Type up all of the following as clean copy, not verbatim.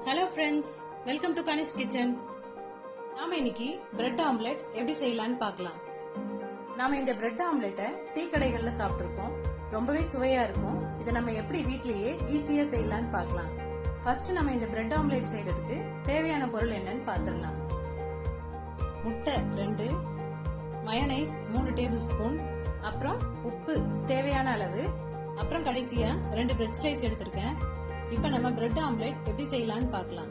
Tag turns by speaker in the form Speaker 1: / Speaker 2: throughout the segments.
Speaker 1: Hello friends, welcome to Kanish kitchen. நாம இன்னைக்கு bread omelette எப்படி செய்யலாம்னு பார்க்கலாம். நாம இந்த பிரெட் ஆம்லெட்டை டீ கடைகள்ல சாப்பிட்டுருக்கோம். ரொம்பவே சுவையா இருக்கும். இதை நம்ம எப்படி வீட்லயே ஈஸியா செய்யலாம்னு பார்க்கலாம். ஃபர்ஸ்ட் நம்ம இந்த பிரெட் ஆம்லெட் செய்யறதுக்கு தேவையான பொருள் என்னன்னு பார்த்துடலாம். முட்டை 2, மயோனைஸ் 3 டேபிள் ஸ்பூன், அப்புறம் உப்பு தேவையான அளவு, அப்புறம் கடைசியா 2 பிரெட் ஸ்லைஸ் எடுத்திருக்கேன். இப்ப நம்ம பிரெட் ஆம்லெட் எப்படி செய்யலாம்னு பார்க்கலாம்.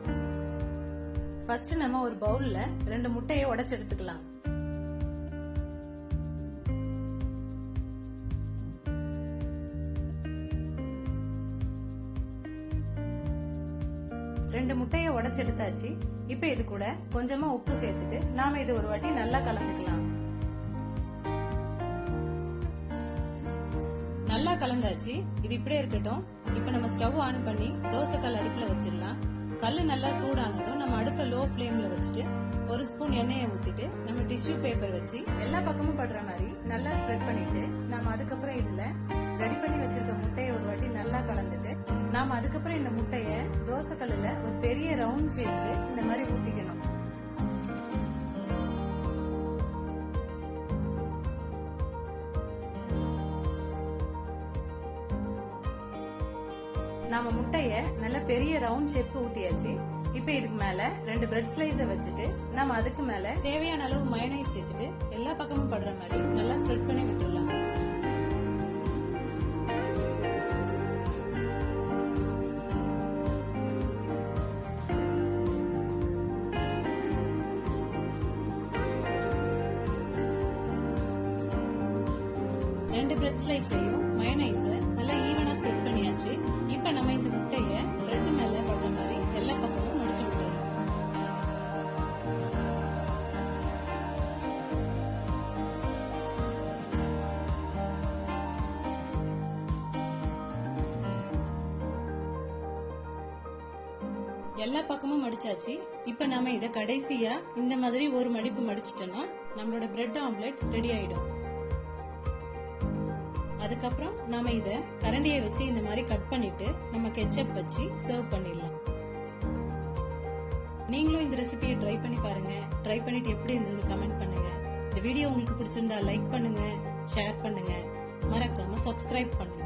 Speaker 1: ஃபர்ஸ்ட் நம்ம ஒரு பவுல்ல 2 முட்டையை உடைச்சு எடுத்துக்கலாம். ரெண்டு முட்டையை உடைச்சு எடுத்தாச்சு. இப்ப இது கூட கொஞ்சமா உப்பு சேர்த்துட்டு நாம இது ஒரு வாட்டி நல்லா கலந்துக்கலாம். நல்லா கலந்தாச்சு. இது இப்படியே இருக்கட்டும். இப்ப நம்ம ஸ்டவ் ஆன் பண்ணி தோசை கல் அடுப்புல வச்சிடலாம். கல்லு நல்லா சூடானதும் நம்ம அடுப்பை லோ ஃபிளேம்ல வச்சுட்டு 1 ஸ்பூன் எண்ணெயை ஊத்திட்டு நம்ம டிஷ்யூ பேப்பர் வச்சு எல்லா பக்கமும் படுற மாதிரி நல்லா ஸ்ப்ரெட் பண்ணிட்டு நாம அதுக்கப்புறம் இதுல ரெடி பண்ணி வச்சிருக்க முட்டையை ஒரு வாட்டி நல்லா கலந்துட்டு நாம அதுக்கப்புறம் இந்த முட்டைய தோசை கல்லுல ஒரு பெரிய ரவுண்ட் ஷேப்க்கு இந்த மாதிரி ஊத்திக்கணும். நாம முட்டைய நல்ல பெரிய ரவுண்ட் ஷேப்க்கு ஊத்தியாச்சு. இப்ப இதுக்கு மேல 2 பிரெட் ஸ்லைஸ வச்சுட்டு நம்ம அதுக்கு மேல தேவையான அளவு மயோனைஸ் சேர்த்துட்டு எல்லா பக்கமும் படுற மாதிரி நல்லா ஸ்ப்ரெட் பண்ணி விட்டுடலாம். ரெண்டு பிரெட் ஸ்லைஸ்லயும் மயோனைஸ நல்லா ஈவனா ஸ்ப்ரெட் பண்ணியாச்சு. இப்ப நம்ம இந்த முட்டைய பிரெட் மேல படுற மாதிரி எல்லா பக்கமும் மடிச்சு விட்டுறோம். எல்லா பக்கமும் மடிச்சாச்சு. இப்ப நாம இத கடைசியா இந்த மாதிரி ஒரு மடிப்பு மடிச்சிட்டோம்னா நம்மளோட பிரெட் ஆம்லெட் ரெடி ஆயிடும். அதுக்கப்புறம் நாம இத கரண்டியை வச்சு இந்த மாதிரி கட் பண்ணிட்டு நம்ம கெச்சப் வச்சு சர்வ் பண்ணிடலாம். நீங்களும் இந்த ரெசிபியை ட்ரை பண்ணி பாருங்க. ட்ரை பண்ணிட்டு எப்படி இருந்ததுன்னு கமெண்ட் பண்ணுங்க. இந்த வீடியோ உங்களுக்கு பிடிச்சிருந்தா லைக் பண்ணுங்க, ஷேர் பண்ணுங்க, மறக்காம சப்ஸ்கிரைப் பண்ணுங்க.